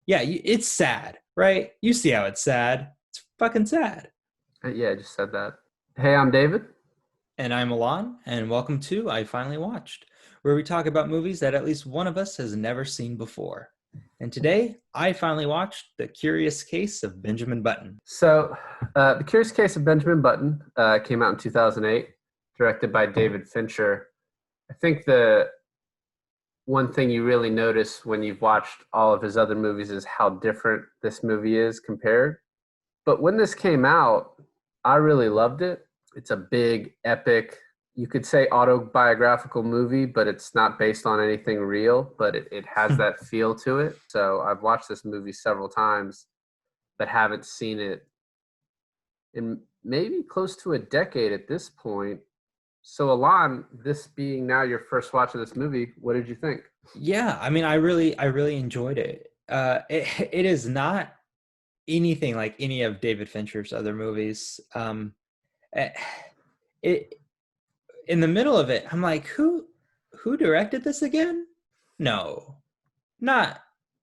Yeah, it's sad, right? You see how it's sad. It's fucking sad. Yeah, I just said that. Hey, I'm David. And I'm Alain, and welcome to I Finally Watched, where we talk about movies that at least one of us has never seen before. And today, I finally watched The Curious Case of Benjamin Button. The Curious Case of Benjamin Button came out in 2008, directed by David Fincher. I think the one thing you really notice when you've watched all of his other movies is how different this movie is compared. But when this came out, I really loved it. It's a big, epic, you could say autobiographical movie, but it's not based on anything real, but it has that feel to it. So I've watched this movie several times, but haven't seen it in maybe close to a decade at this point. So Alon, this being now your first watch of this movie, what did you think? Yeah, I mean, I really enjoyed it. It is not anything like any of David Fincher's other movies. Eh, it in the middle of it, I'm like, who directed this again? No, not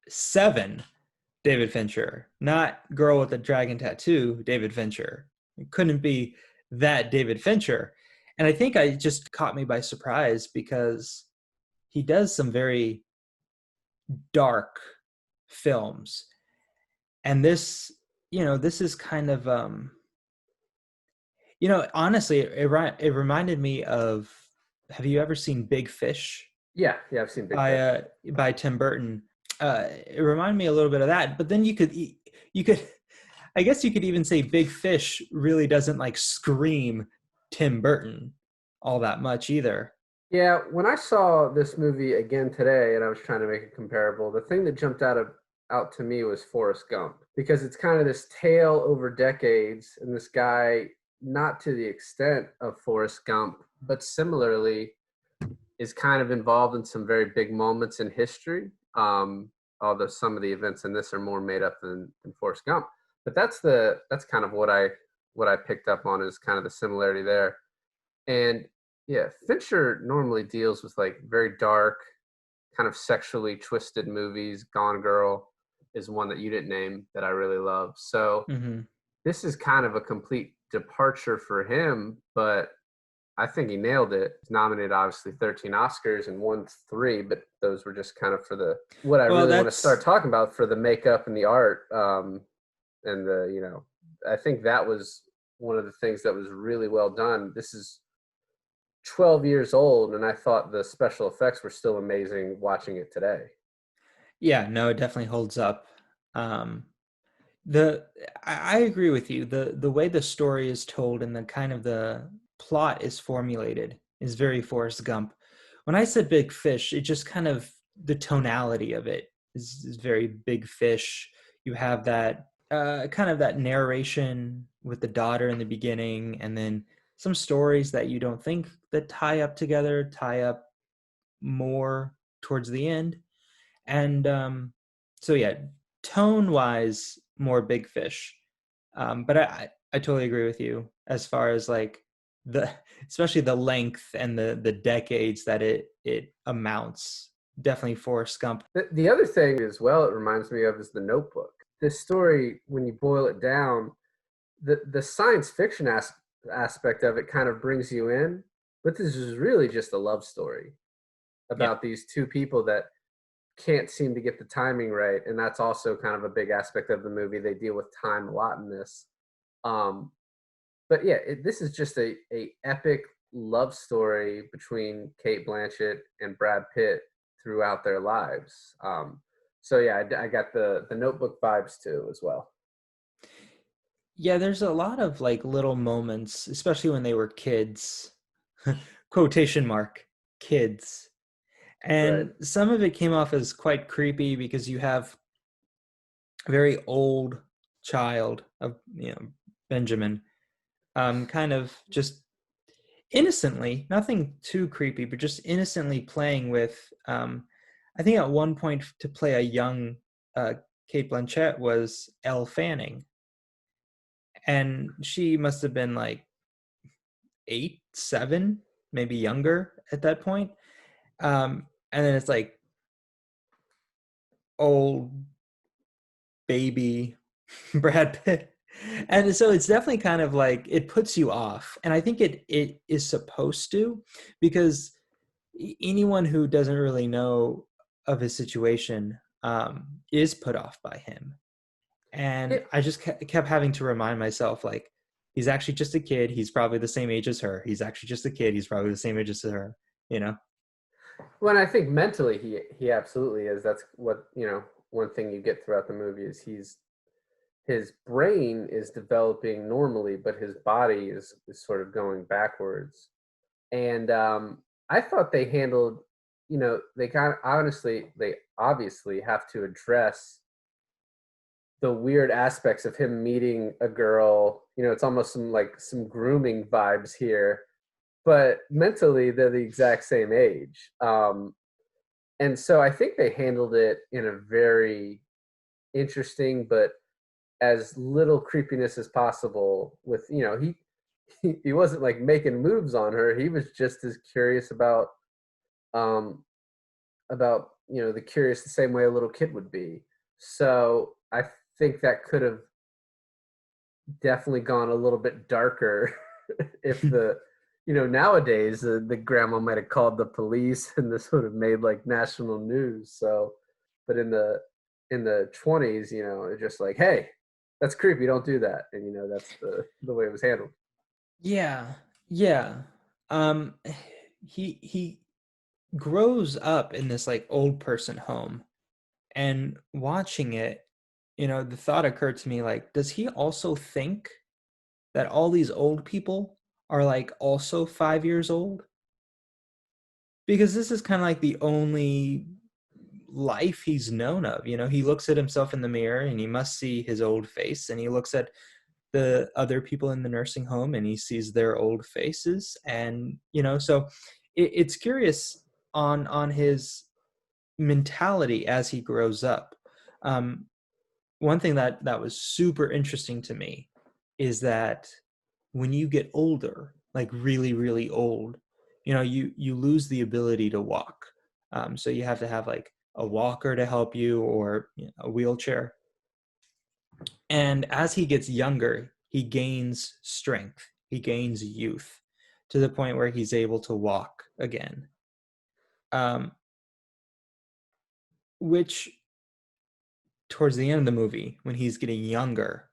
Seven, David Fincher, not Girl with the Dragon Tattoo, David Fincher. It couldn't be that David Fincher. And I think it just caught me by surprise because he does some very dark films. And this is kind of honestly, it reminded me of, have you ever seen Big Fish Yeah, I've seen Big by Fish. uh by Tim Burton? It reminded me a little bit of that, but then you could I guess you could even say Big Fish really doesn't like scream Tim Burton all that much either. Yeah, when I saw this movie again today and I was trying to make it comparable, the thing that jumped out to me was Forrest Gump because it's kind of this tale over decades and this guy not to the extent of Forrest Gump, but similarly is kind of involved in some very big moments in history. Although some of the events in this are more made up than Forrest Gump. But that's kind of what I picked up on is kind of the similarity there. And yeah, Fincher normally deals with like very dark, kind of sexually twisted movies. Gone Girl is one that you didn't name that I really love. So Hmm. this is kind of a complete departure for him, but I think he nailed it. He's nominated obviously 13 Oscars and won three, but those were just kind of for the what I Well, really want to start that's talking about for the makeup and the art, and the I think that was one of the things that was really well done. This is 12 years old, and I thought the special effects were still amazing watching it today. Yeah, no, it definitely holds up. Um, the I agree with you. The way the story is told and the kind of the plot is formulated is very Forrest Gump. When I said Big Fish, it just kind of, the tonality of it is very Big Fish. You have that kind of that narration with the daughter in the beginning, and then some stories that you don't think that tie up together, tie up more towards the end. And so yeah, tone wise, more Big Fish. But I totally agree with you as far as like the, especially the length and the decades that it amounts. Definitely Forrest Gump. The other thing as well it reminds me of is The Notebook. This story, when you boil it down, the science fiction aspect of it kind of brings you in, but this is really just a love story Yeah. about these two people that can't seem to get the timing right, and that's also kind of a big aspect of the movie. They deal with time a lot in this. Um, but yeah, this is just a epic love story between Cate Blanchett and Brad Pitt throughout their lives. So yeah, I got the Notebook vibes too as well. Yeah, there's a lot of like little moments, especially when they were kids, quotation mark, kids. Right. And some of it came off as quite creepy because you have a very old child of, Benjamin, kind of just innocently, nothing too creepy, but just innocently playing with, I think at one point to play a young Cate Blanchett was Elle Fanning. And she must have been like 8, 7, maybe younger at that point. And then it's like old baby Brad Pitt. And so it's definitely kind of like it puts you off. And I think it is supposed to, because anyone who doesn't really know of his situation is put off by him. And It I just kept having to remind myself, like, he's actually just a kid. He's probably the same age as her. He's actually just a kid. He's probably the same age as her, you know? when I think mentally he absolutely is. That's what, one thing you get throughout the movie is his brain is developing normally, but his body is sort of going backwards. And I thought they handled, they kind of honestly, they obviously have to address the weird aspects of him meeting a girl. It's almost some grooming vibes here, but mentally they're the exact same age. And so I think they handled it in a very interesting but as little creepiness as possible. With he wasn't like making moves on her. He was just as curious um about the curious the same way a little kid would be. So I think that could have definitely gone a little bit darker if nowadays the grandma might have called the police and this would have made like national news. So but in the 20s, it's just like, hey, that's creepy, don't do that. And that's the way it was handled. Yeah, yeah. Um, he grows up in this like old person home, and watching it, the thought occurred to me, like, does he also think that all these old people are like also 5 years old? Because this is kind of like the only life he's known of. He looks at himself in the mirror and he must see his old face, and he looks at the other people in the nursing home and he sees their old faces. And so it's curious on his mentality as he grows up. um, One thing that was super interesting to me is that when you get older, like really really old, you lose the ability to walk. So you have to have like a walker to help you, or a wheelchair. And as he gets younger, he gains strength, he gains youth, to the point where he's able to walk again. um, which, towards the end of the movie, when he's getting younger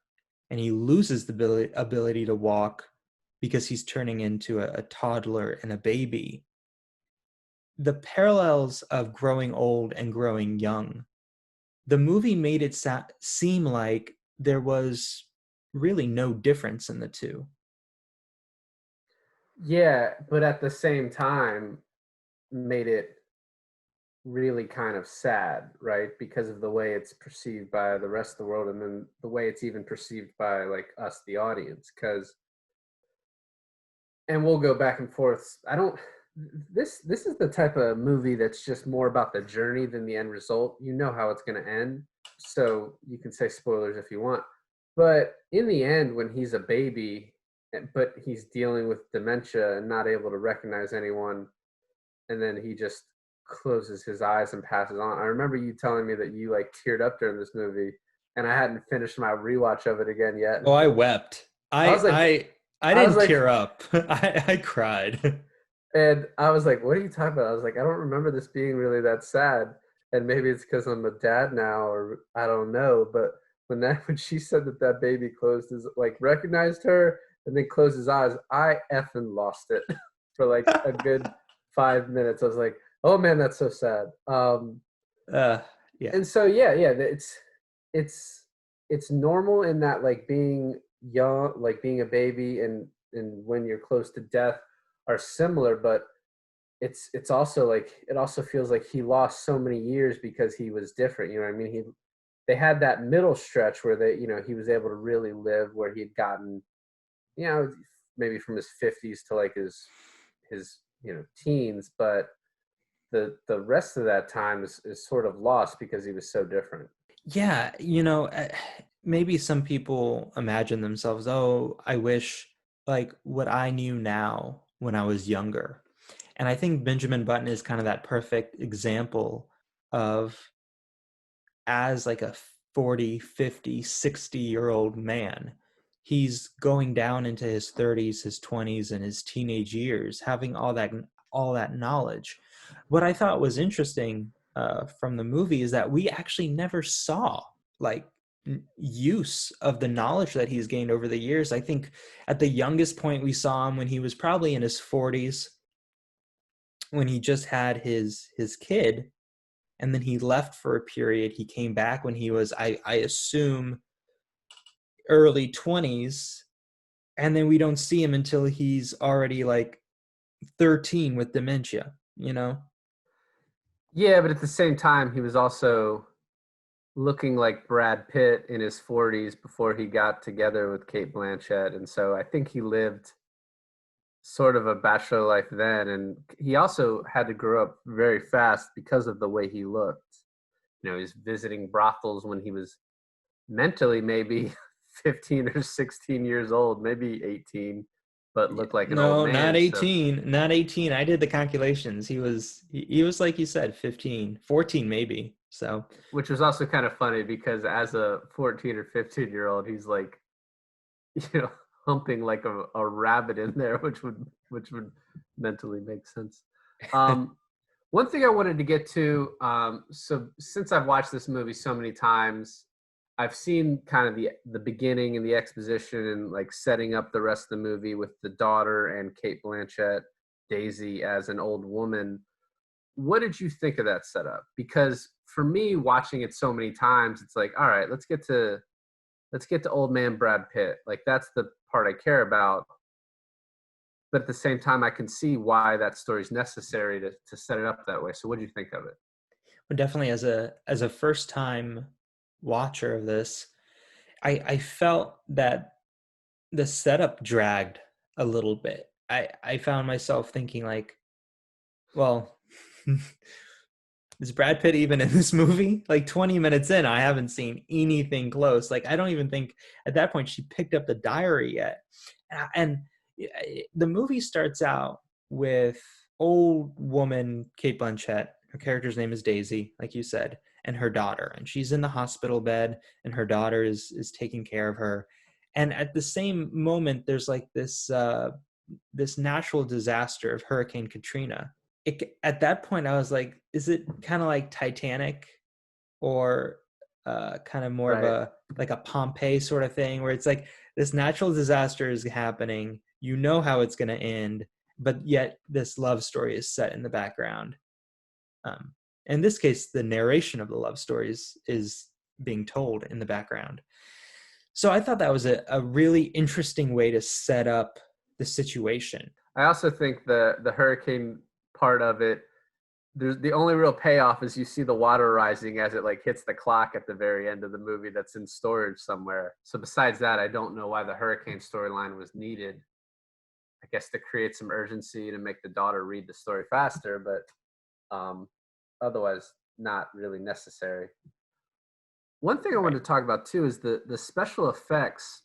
and he loses the ability to walk because he's turning into a toddler and a baby, the parallels of growing old and growing young, the movie made it seem like there was really no difference in the two. Yeah, but at the same time made it really kind of sad, right? Because of the way it's perceived by the rest of the world, and then the way it's even perceived by like us, the audience. Because, and we'll go back and forth. I don't. This is the type of movie that's just more about the journey than the end result. You know how it's going to end, so you can say spoilers if you want. But in the end, when he's a baby, but he's dealing with dementia and not able to recognize anyone, and then he just closes his eyes and passes on. I remember you telling me that you like teared up during this movie, and I hadn't finished my rewatch of it again yet. Oh, I wept. I was I like, I I I was didn't like, tear up. I cried. and I was like, what are you talking about? I was like, I don't remember this being really that sad, and maybe it's because I'm a dad now, or I don't know. But when she said that that baby closed his like recognized her and then closed his eyes, I effing lost it for like a good 5 minutes. I was like, oh man, that's so sad. uh yeah. And so yeah, it's it's normal in that like being young, like being a baby and when you're close to death are similar, but it's also like it also feels like he lost so many years because he was different. You know what I mean? They had that middle stretch where he was able to really live, where he'd gotten, you know, maybe from his 50s to like his teens, but the rest of that time is sort of lost because he was so different. Yeah, maybe some people imagine themselves, oh, I wish like what I knew now when I was younger. And I think Benjamin Button is kind of that perfect example of, as like a 40, 50, 60-year-old man. He's going down into his 30s, his 20s, and his teenage years, having all that knowledge. What I thought was interesting from the movie is that we actually never saw like use of the knowledge that he's gained over the years. I think at the youngest point we saw him when he was probably in his 40s, when he just had his kid, and then he left for a period. He came back when he was, I assume, early 20s, and then we don't see him until he's already like 13 with dementia, you know? Yeah, but at the same time, he was also looking like Brad Pitt in his 40s before he got together with Cate Blanchett. And so I think he lived sort of a bachelor life then. And he also had to grow up very fast because of the way he looked. You know, he's visiting brothels when he was mentally maybe 15 or 16 years old, maybe 18, but looked like an old No, not man. So 18. Not 18. I did the calculations. He was like you said, 15, 14 maybe. So, which was also kind of funny because as a 14 or 15-year-old, he's like, you know, humping like a rabbit in there, which would mentally make sense. Um, One thing I wanted to get to, so since I've watched this movie so many times, I've seen kind of the beginning and the exposition and like setting up the rest of the movie with the daughter and Cate Blanchett, Daisy as an old woman. What did you think of that setup? Because for me, watching it so many times, it's like, all right, let's get to old man Brad Pitt. Like that's the part I care about. But at the same time, I can see why that story is necessary to set it up that way. So what do you think of it? but definitely as a first time watcher of this, I felt that the setup dragged a little bit. I found myself thinking like, well, is Brad Pitt even in this movie? Like 20 minutes in, I haven't seen anything close. Like I don't even think at that point she picked up the diary yet. And the movie starts out with old woman Cate Blanchett. Her character's name is Daisy, like you said, and her daughter. And she's in the hospital bed, and her daughter is taking care of her. And at the same moment, there's like this natural disaster of Hurricane Katrina. At that point I was like, is it kind of like Titanic, or kind of more of Right. a like a Pompeii sort of thing, where it's like this natural disaster is happening, you know how it's going to end, but yet this love story is set in the background. um, in this case, the narration of the love stories is being told in the background. So I thought that was a really interesting way to set up the situation. I also think the hurricane part of it, there's the only real payoff is you see the water rising as it like hits the clock at the very end of the movie that's in storage somewhere. So besides that, I don't know why the hurricane storyline was needed. I guess to create some urgency to make the daughter read the story faster, but otherwise not really necessary. One thing I Right. wanted to talk about too is the special effects.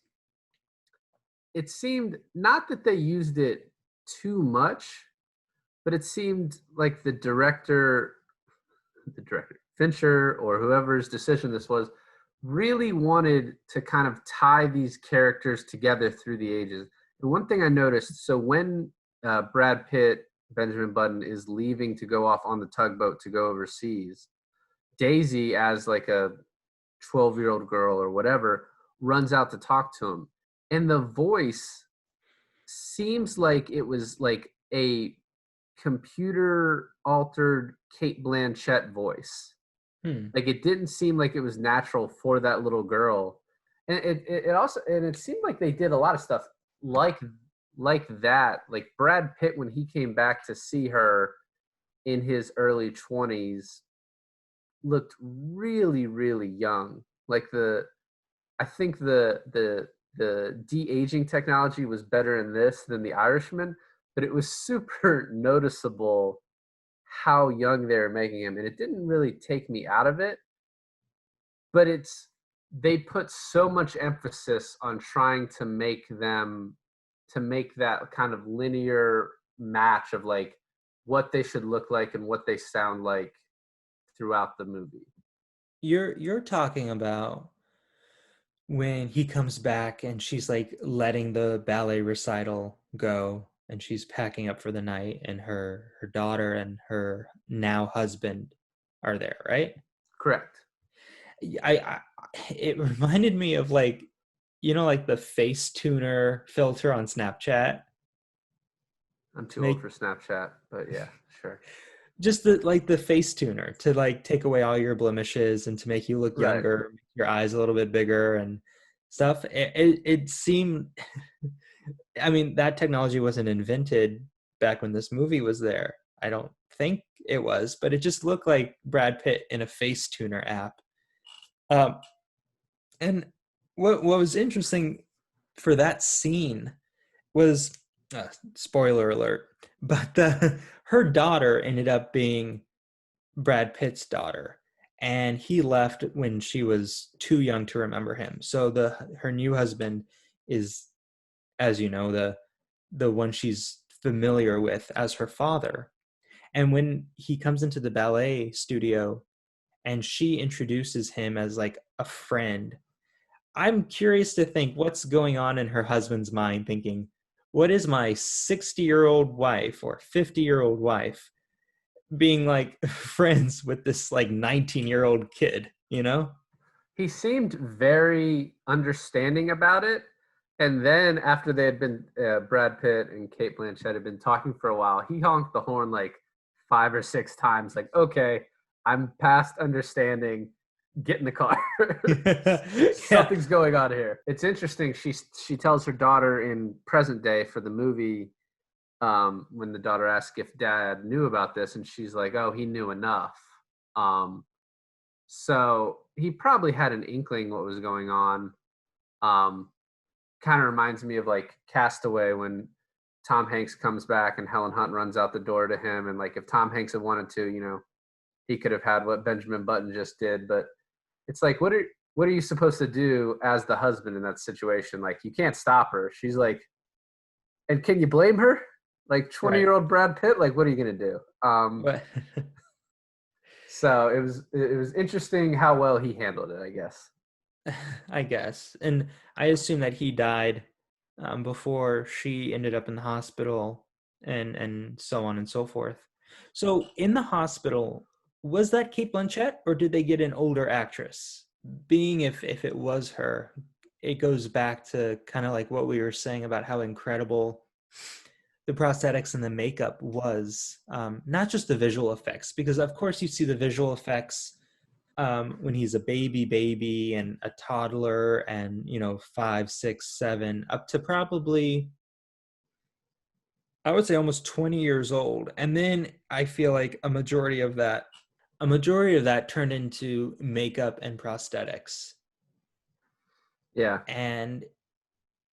It seemed not that they used it too much, but it seemed like the director Fincher or whoever's decision this was, really wanted to kind of tie these characters together through the ages. And one thing I noticed, so when Brad Pitt, Benjamin Button, is leaving to go off on the tugboat to go overseas, Daisy, as like a 12-year-old girl or whatever, runs out to talk to him. And the voice seems like it was like a computer altered Cate Blanchett voice. Hmm. Like it didn't seem like it was natural for that little girl. And it also, and it seemed like they did a lot of stuff like like that. Like Brad Pitt, when he came back to see her in his early 20s, looked really, really young. Like I think the de-aging technology was better in this than The Irishman, but it was super noticeable how young they were making him, and it didn't really take me out of it. But they put so much emphasis on trying to make that kind of linear match of like what they should look like and what they sound like throughout the movie. You're talking about when he comes back and she's like letting the ballet recital go and she's packing up for the night and her daughter and her now husband are there, right? Correct. I it reminded me of like like the face tuner filter on Snapchat. I'm too old Make for Snapchat, but yeah, sure. just the like the face tuner to like take away all your blemishes and to make you look Right. younger, make your eyes a little bit bigger and stuff. It seemed I mean, that technology wasn't invented back when this movie was there. I don't think it was, but it just looked like Brad Pitt in a face tuner app. Um, and what was interesting for that scene was spoiler alert, but her daughter ended up being Brad Pitt's daughter, and he left when she was too young to remember him. So the her new husband is, as you know, the one she's familiar with as her father. And when he comes into the ballet studio and she introduces him as like a friend, I'm curious to think what's going on in her husband's mind, thinking, what is my 60-year-old wife or 50-year-old wife being like friends with this like 19-year-old kid, you know? He seemed very understanding about it. And then after they had been, Brad Pitt and Cate Blanchett had been talking for a while, he honked the horn like 5 or 6 times, like, okay, I'm past understanding. Get in the car. Yeah. Something's going on here. It's interesting. She tells her daughter in present day for the movie, when the daughter asks if dad knew about this, and she's like, "Oh, he knew enough." Um, so he probably had an inkling what was going on. Um, Kind of reminds me of like Castaway when Tom Hanks comes back and Helen Hunt runs out the door to him, and like if Tom Hanks had wanted to, he could have had what Benjamin Button just did. But it's like, what are you supposed to do as the husband in that situation? Like you can't stop her. She's like, and can you blame her? Like 20 Right. year old Brad Pitt. Like what are you gonna do? But So it was interesting how well he handled it, I guess. I guess. And I assume that he died before she ended up in the hospital and so on and so forth. So in the hospital, was that Kate Blanchett or did they get an older actress? Being if it was her, it goes back to kind of like what we were saying about how incredible the prosthetics and the makeup was, not just the visual effects, because of course you see the visual effects when he's a baby and a toddler and 5 6 7 up to probably I would say almost 20 years old, and then I feel like a majority of that turned into makeup and prosthetics, Yeah. and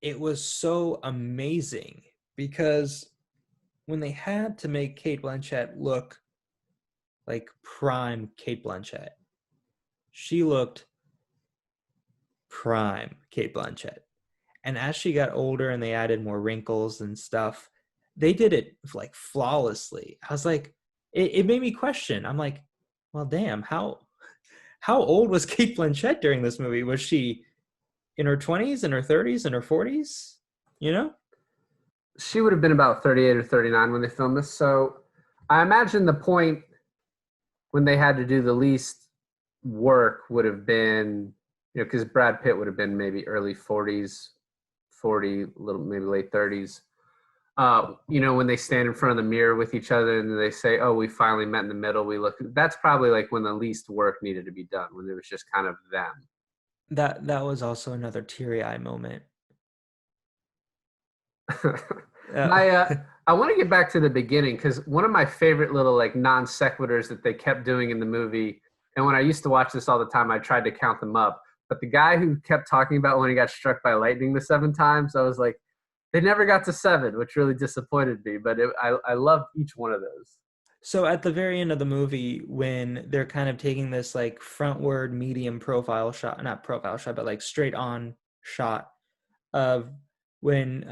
it was so amazing because when they had to make Kate Blanchett look like prime Kate Blanchett, she looked prime Kate Blanchett. And as she got older and they added more wrinkles and stuff, they did it like flawlessly. I was like, it made me question. I'm like, well, damn, how old was Kate Blanchett during this movie? Was she in her 20s, in her 30s, in her 40s? You know? She would have been about 38 or 39 when they filmed this. So I imagine the point when they had to do the least work would have been, because Brad Pitt would have been maybe early 40s, 40, little maybe late 30s. When they stand in front of the mirror with each other and they say, "Oh, we finally met in the middle." We look. That's probably like when the least work needed to be done, when it was just kind of them. That was also another teary eye moment. my Uh, I want to get back to the beginning because one of my favorite little like non sequiturs that they kept doing in the movie, and when I used to watch this all the time, I tried to count them up. But the guy who kept talking about when he got struck by lightning the 7 times, I was like, they never got to seven, which really disappointed me. But I loved each one of those. so at the very end of the movie, when they're kind of taking this like frontward medium profile shot, not profile shot, but like straight on shot of when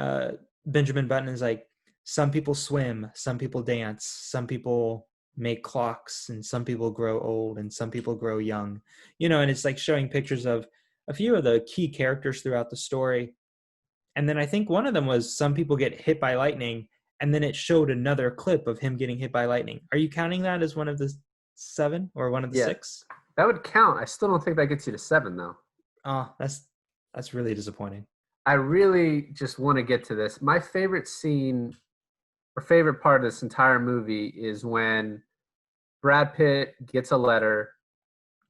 Benjamin Button is like, some people swim, some people dance, some people make clocks, and some people grow old and some people grow young, and it's like showing pictures of a few of the key characters throughout the story. And then I think one of them was some people get hit by lightning, and then it showed another clip of him getting hit by lightning. Are you counting that as one of the seven or one of the Yeah, six? that would count. I still don't think that gets you to 7 though. Oh, that's really disappointing. I really just want to get to this. My favorite scene or favorite part of this entire movie is when Brad Pitt gets a letter,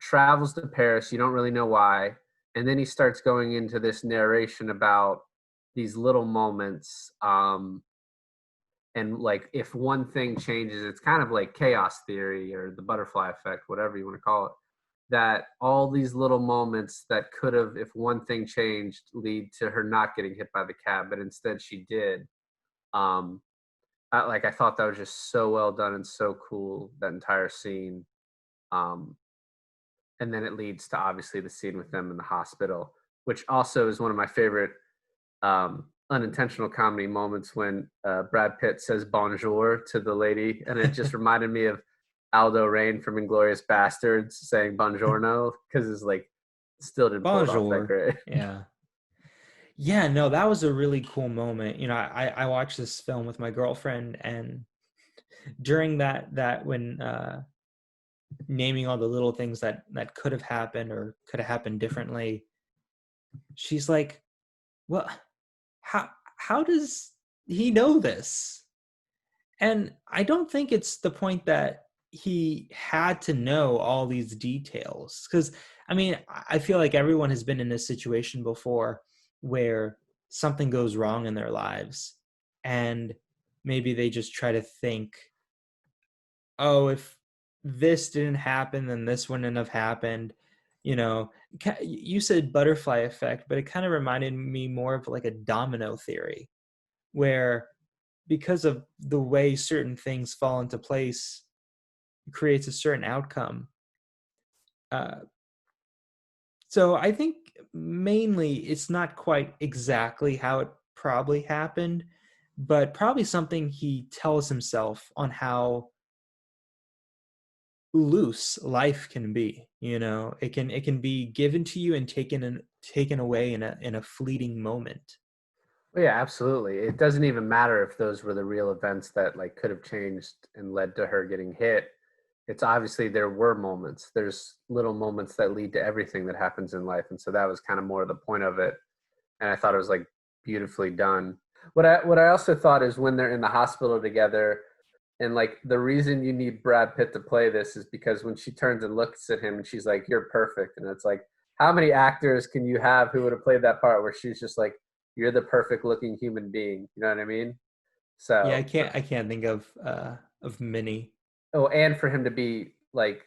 travels to Paris. You don't really know why. And then he starts going into this narration about these little moments. And like, if one thing changes, it's kind of like chaos theory or the butterfly effect, whatever you want to call it. That all these little moments that could have, if one thing changed, lead to her not getting hit by the cab, but instead she did. Um, I thought that was just so well done and so cool, that entire scene. Um, and then it leads to obviously the scene with them in the hospital, which also is one of my favorite unintentional comedy moments when Brad Pitt says bonjour to the lady, and it just reminded me of Aldo Rain from Inglorious Bastards saying buongiorno, because it's like still didn't pull it off that Bonjour. great. Yeah. Yeah, no, that was a really cool moment. I watched this film with my girlfriend, and during that when naming all the little things that could have happened or could have happened differently, she's like, "Well, how does he know this?" And I don't think it's the point that he had to know all these details, because I mean, I feel like everyone has been in this situation before where something goes wrong in their lives, and maybe they just try to think, oh, if this didn't happen, then this wouldn't have happened. You said butterfly effect, but it kind of reminded me more of like a domino theory, where because of the way certain things fall into place, it creates a certain outcome. Uh, so I think mainly it's not quite exactly how it probably happened, but probably something he tells himself on how loose life can be. It can be given to you and taken away in a fleeting moment. Well, yeah, absolutely. It doesn't even matter if those were the real events that like could have changed and led to her getting hit. It's obviously there were moments. There's little moments that lead to everything that happens in life, and so that was kind of more the point of it. And I thought it was like beautifully done. What I also thought is when they're in the hospital together, and like the reason you need Brad Pitt to play this is because when she turns and looks at him and she's like, "You're perfect," and it's like, how many actors can you have who would have played that part where she's just like, "You're the perfect looking human being," you know what I mean? Yeah, So for, I can't think of many. oh, and for him to be like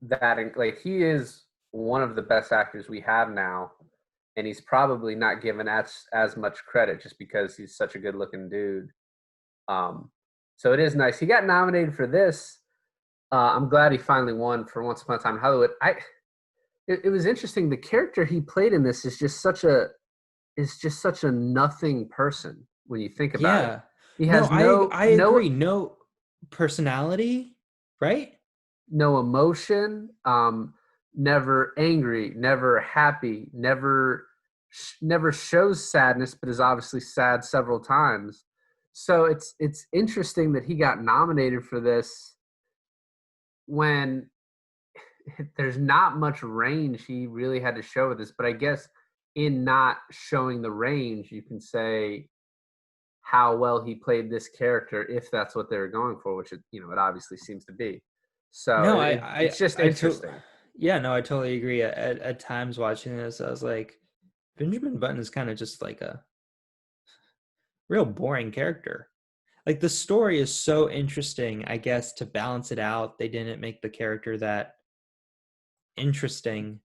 that, like he is one of the best actors we have now, and he's probably not given as much credit just because he's such a good looking dude. Um, so it is nice. He got nominated for this. I'm glad he finally won for Once Upon a Time in Hollywood. It was interesting. The character he played in this is just such a nothing person when you think about it. Yeah. He No, has I agree. No personality, right? no emotion, never angry, never happy, never shows sadness, but is obviously sad several times. So it's interesting that he got nominated for this when there's not much range he really had to show with this. But I guess in not showing the range, you can say how well he played this character if that's what they were going for, which it obviously seems to be. So No, it's just interesting. yeah, no, I totally agree. At times watching this, I was like, Benjamin Button is kind of just like a real boring character. Like the story is so interesting, I guess to balance it out, they didn't make the character that interesting.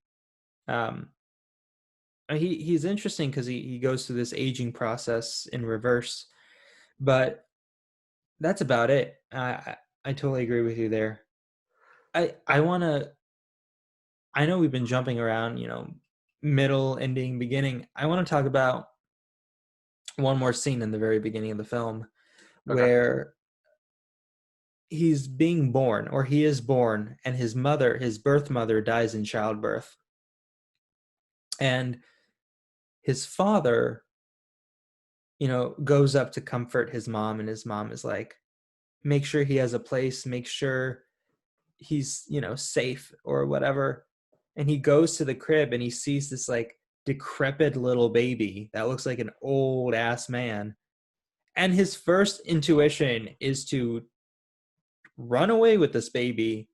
Um, he's interesting because he goes through this aging process in reverse, but that's about it. I totally agree with you there. I want to. I know we've been jumping around, middle, ending, beginning. I want to talk about one more scene in the very beginning of the film Okay. where he's being born, or he is born, and his birth mother, dies in childbirth. And his father, goes up to comfort his mom, and his mom is like, make sure he has a place, make sure he's, safe or whatever. And he goes to the crib and he sees this like decrepit little baby that looks like an old ass man. And his first intuition is to run away with this baby.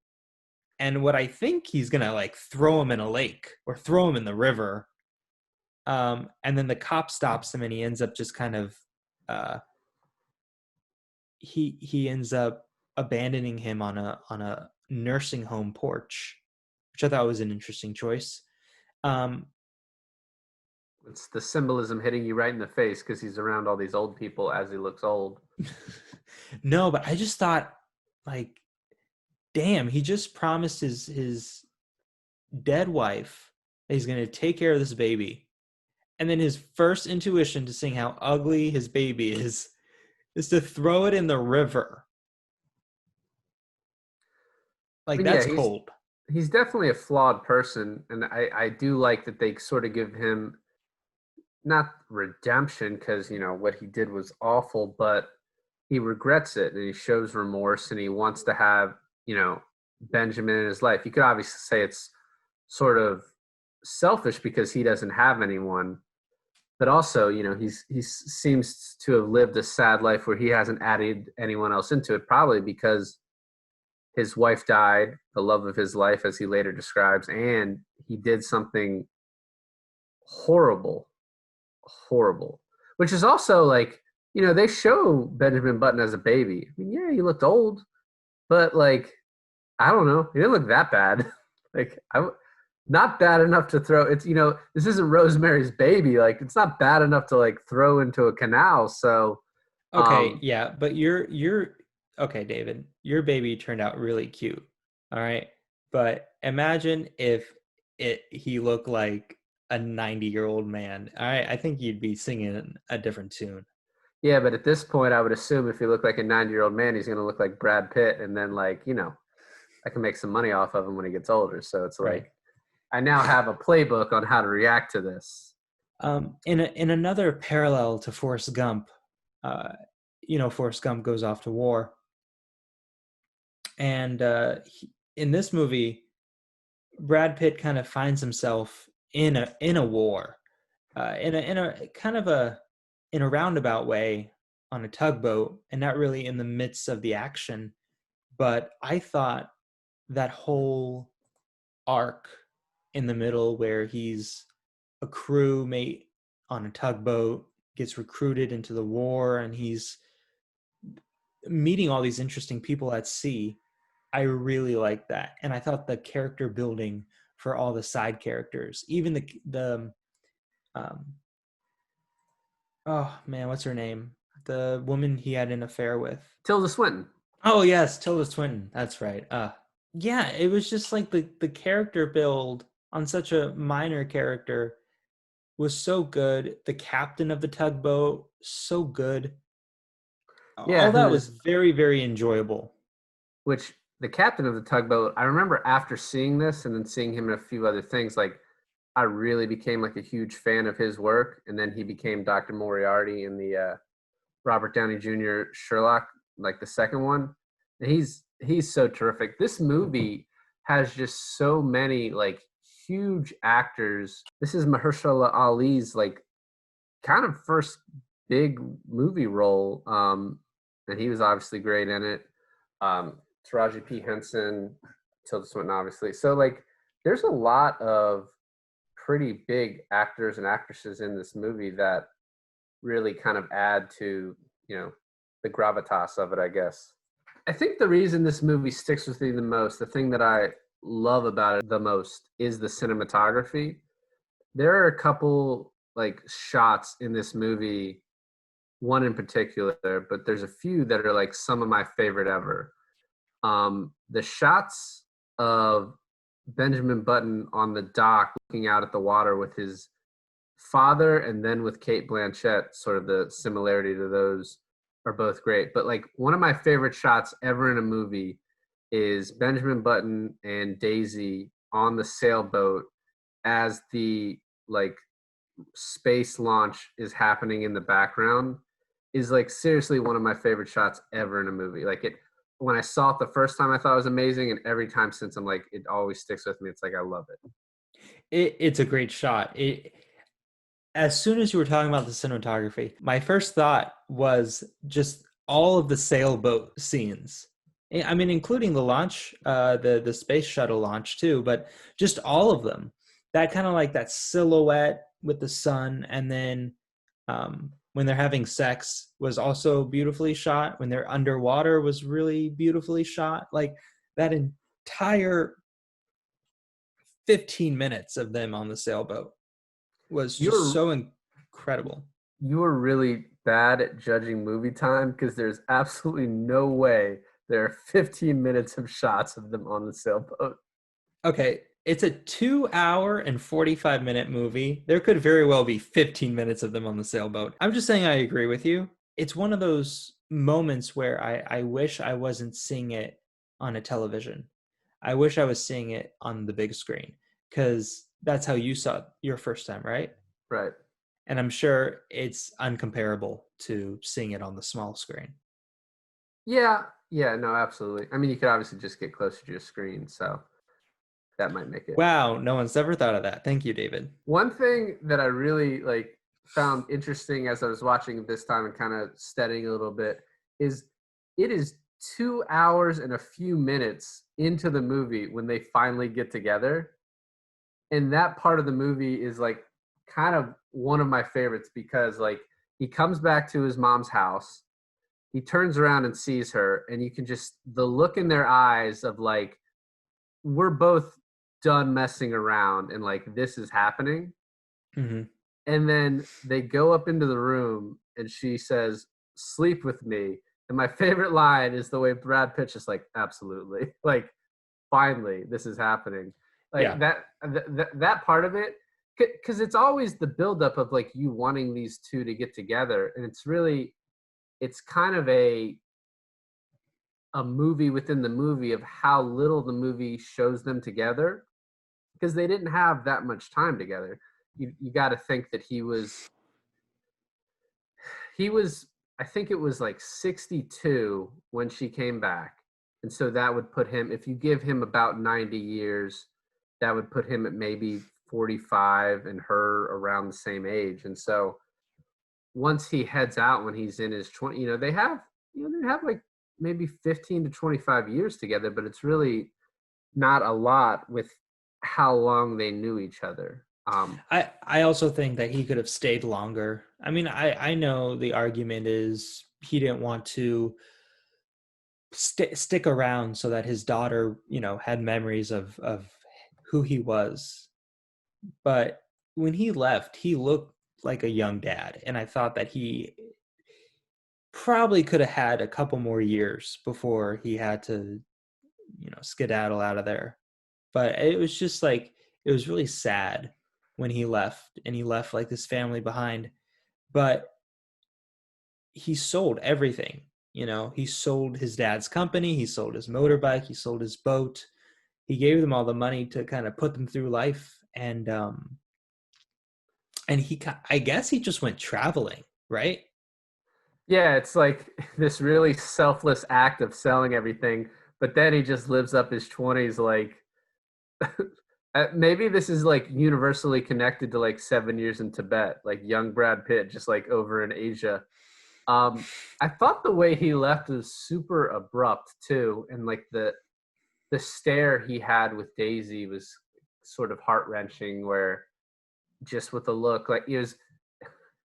And what I think he's gonna like throw him in a lake or throw him in the river. And then the cop stops him and he ends up just kind of uh, he ends up abandoning him on a nursing home porch, which I thought was an interesting choice. Um, It's the symbolism hitting you right in the face because he's around all these old people as he looks old. no, but I just thought, like, damn, he just promised his dead wife that he's gonna take care of this baby, and then his first intuition to seeing how ugly his baby is to throw it in the river. I Like mean, yeah, that's he's cold. he's definitely a flawed person, and I do like that they sort of give him not redemption because what he did was awful, but he regrets it and he shows remorse and he wants to have you know Benjamin in his life. You could obviously say it's sort of selfish because he doesn't have anyone, but also he seems to have lived a sad life where he hasn't added anyone else into it, probably because his wife died, the love of his life, as he later describes, and he did something horrible, horrible, which is also like, they show Benjamin Button as a baby. I mean, yeah, he looked old, but like, I don't know, he didn't look that bad. like, not bad enough to throw. It's this isn't Rosemary's Baby. Like, it's not bad enough to like throw into a canal. So, Okay, yeah, but you're okay, David. Your baby turned out really cute. All right. But imagine if he looked like a 90-year-old man. All right, I think you'd be singing a different tune. yeah, but at this point, I would assume if he looked like a 90-year-old man, he's going to look like Brad Pitt, and then like I can make some money off of him when he gets older. So it's Right. like I now have a playbook on how to react to this. In another parallel to Forrest Gump, Forrest Gump goes off to war, and in this movie, Brad Pitt kind of finds himself in a war, in a kind of in a roundabout way on a tugboat, and not really in the midst of the action. But I thought that whole arc in the middle, where he's a crewmate on a tugboat, gets recruited into the war, and he's meeting all these interesting people at sea. I really liked that, and I thought the character building for all the side characters, even the um, oh man, what's her name? The woman he had an affair with. Tilda Swinton. Oh yes, Tilda Swinton. That's right. Yeah, it was just like the character build on such a minor character was so good. The captain of the tugboat, so good. Yeah, All that was who's very, very enjoyable. which the captain of the tugboat. I remember after seeing this and then seeing him in a few other things, like I really became like a huge fan of his work, and then he became Dr. Moriarty in the Robert Downey Jr. Sherlock, like the second one. And he's so terrific. This movie has just so many like huge actors. This is Mahershala Ali's like kind of first big movie role, and he was obviously great in it. Taraji P. Henson, Tilda Swinton, obviously. So like, there's a lot of pretty big actors and actresses in this movie that really kind of add to the gravitas of it, I guess. I think the reason this movie sticks with me the most, the thing that I love about it the most, is the cinematography. There are a couple like shots in this movie, one in particular, but there's a few that are like some of my favorite ever. The shots of Benjamin Button on the dock looking out at the water with his father and then with Cate Blanchett, sort of the similarity to those are both great. But like one of my favorite shots ever in a movie is Benjamin Button and Daisy on the sailboat as the like space launch is happening in the background is like seriously one of my favorite shots ever in a movie. Like it when I saw it the first time I thought it was amazing, and every time since I'm like it always sticks with me. It's like I love it. It's a great shot. As soon as you were talking about the cinematography, my first thought was just all of the sailboat scenes. I mean, including the launch, the space shuttle launch too, but just all of them. That kind of like that silhouette with the sun, and then when they're having sex was also beautifully shot. When they're underwater was really beautifully shot. Like that entire 15 minutes of them on the sailboat was just You're so incredible. you were really bad at judging movie time because there's absolutely no way there are 15 minutes of shots of them on the sailboat. Okay, it's a 2 hour and 45-minute movie. There could very well be 15 minutes of them on the sailboat. I'm just saying I agree with you. It's one of those moments where I wish I wasn't seeing it on a television. I wish I was seeing it on the big screen because that's how you saw it your first time, right? Right. And I'm sure it's uncomparable to seeing it on the small screen. Yeah. Yeah. No, absolutely. I mean, you could obviously just get closer to your screen, so that might make it. Wow, no one's ever thought of that. Thank you, David. One thing that I really like found interesting as I was watching it this time and kind of studying a little bit is it is 2 hours and a few minutes into the movie when they finally get together. And that part of the movie is like kind of one of my favorites because like he comes back to his mom's house, he turns around and sees her, and you can just the look in their eyes of like we're both done messing around and like this is happening. Hmm. And then they go up into the room and she says, "Sleep with me." And my favorite line is the way Brad Pitt is like, "Absolutely." Like, finally, this is happening. Like Yeah. that part of it, because it's always the buildup of like you wanting these two to get together, and it's kind of a movie within the movie of how little the movie shows them together because they didn't have that much time together. You got to think that he was I think it was like 62 when she came back. And so that would put him, if you give him about 90 years, that would put him at maybe 45 and her around the same age. And so once he heads out when he's in his 20, they have like maybe 15 to 25 years together, but it's really not a lot with how long they knew each other. I also think that he could have stayed longer. I mean, I know the argument is he didn't want to stick around so that his daughter, had memories of who he was. But when he left, he looked like a young dad, and I thought that he probably could have had a couple more years before he had to, skedaddle out of there. But it was just like it was really sad when he left, and he left like this family behind. But he sold everything. He sold his dad's company, he sold his motorbike, he sold his boat. He gave them all the money to kind of put them through life, and I guess he just went traveling, right? Yeah, it's like this really selfless act of selling everything, but then he just lives up his 20s like maybe this is like universally connected to like 7 years in Tibet, like young Brad Pitt just like over in Asia. I thought the way he left was super abrupt too, and like the stare he had with Daisy was sort of heart-wrenching where just with the look like he was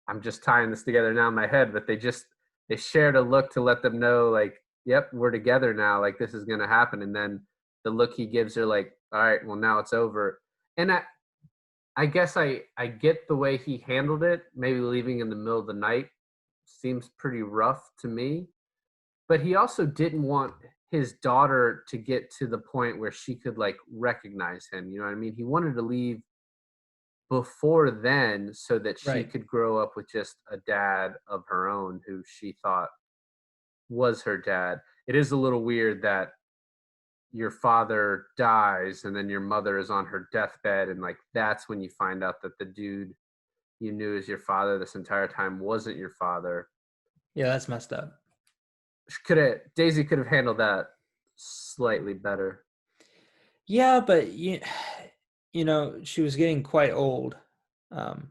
I'm just tying this together now in my head, but they shared a look to let them know like, yep, we're together now, like this is gonna happen. And then the look he gives her like, all right, well now it's over. And I guess I get the way he handled it, maybe leaving in the middle of the night seems pretty rough to me. But he also didn't want his daughter to get to the point where she could like recognize him. You know what I mean? He wanted to leave before then so that she Right. could grow up with just a dad of her own who she thought was her dad. It is a little weird that your father dies and then your mother is on her deathbed, and like that's when you find out that the dude you knew as your father this entire time wasn't your father. Yeah, that's messed up. Daisy could have handled that slightly better. Yeah, but you know, she was getting quite old. Um,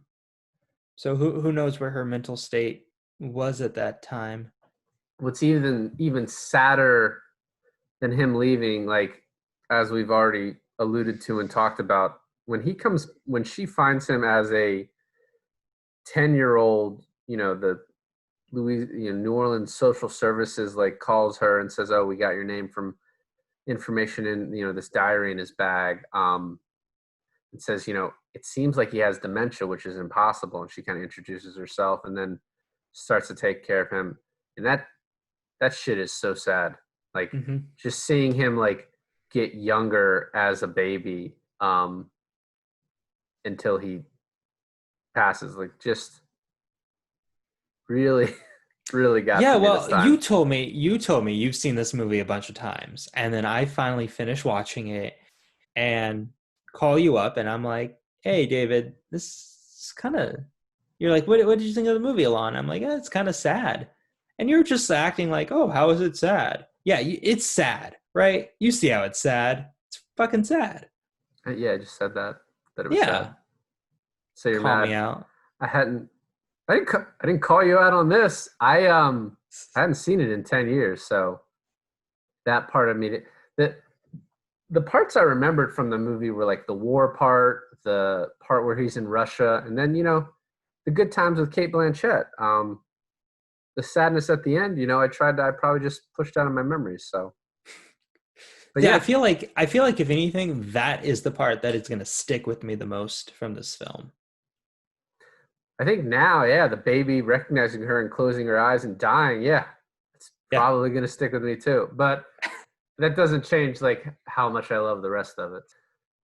so who knows where her mental state was at that time. What's even sadder than him leaving, like as we've already alluded to and talked about, when she finds him as a 10-year-old, the New Orleans social services like calls her and says, "Oh, we got your name from information in this diary in his bag." It says, it seems like he has dementia, which is impossible, and she kind of introduces herself and then starts to take care of him, and that shit is so sad. Like Hmm. just seeing him like get younger as a baby until he passes, like just really, really got Yeah, to me this well, time. you told me you've seen this movie a bunch of times, and then I finally finished watching it and call you up, and I'm like, "Hey, David, this is kind of." You're like, "What did you think of the movie, Alon?" I'm like, "It's kind of sad," and you're just acting like, "Oh, how is it sad?" Yeah, it's sad, right? You see how it's sad. It's fucking sad. Yeah, I just said that it was sad. Yeah, So you're call me mad. out. I hadn't. I didn't call you out on this. I hadn't seen it in 10 years, so that part of me, the the parts I remembered from the movie were like the war part, the part where he's in Russia, and then the good times with Cate Blanchett. The sadness at the end, I probably just pushed out of my memories. So, but Yeah, yeah, I feel like if anything, that is the part that is going to stick with me the most from this film. I think now, yeah, the baby recognizing her and closing her eyes and dying, yeah, it's Yeah, probably gonna stick with me too. But that doesn't change like how much I love the rest of it.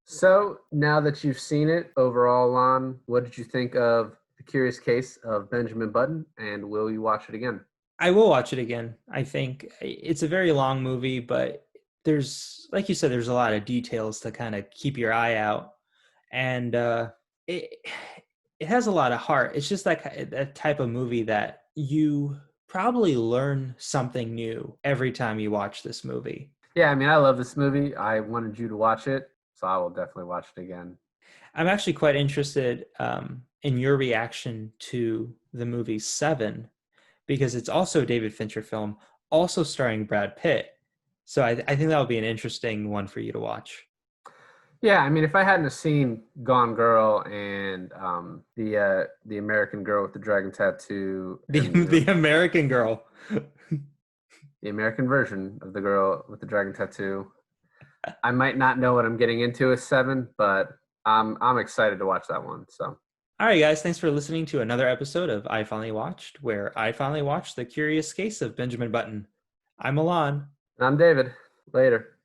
So now that you've seen it overall, Lon, what did you think of The Curious Case of Benjamin Button, and will you watch it again? I will watch it again. I think it's a very long movie, but there's, like you said, there's a lot of details to kind of keep your eye out, and it it has a lot of heart. It's just like that type of movie that you probably learn something new every time you watch this movie. Yeah, I mean, I love this movie. I wanted you to watch it, so I will definitely watch it again. I'm actually quite interested in your reaction to the movie Seven, because it's also a David Fincher film, also starring Brad Pitt. So I think that would be an interesting one for you to watch. Yeah, I mean, if I hadn't have seen Gone Girl and the American Girl with the Dragon Tattoo The and the American Girl. the American version of the Girl with the Dragon Tattoo, I might not know what I'm getting into with Seven, but I'm excited to watch that one. So, All right, guys, thanks for listening to another episode of I Finally Watched, where I finally watched The Curious Case of Benjamin Button. I'm Milan. and I'm David. Later.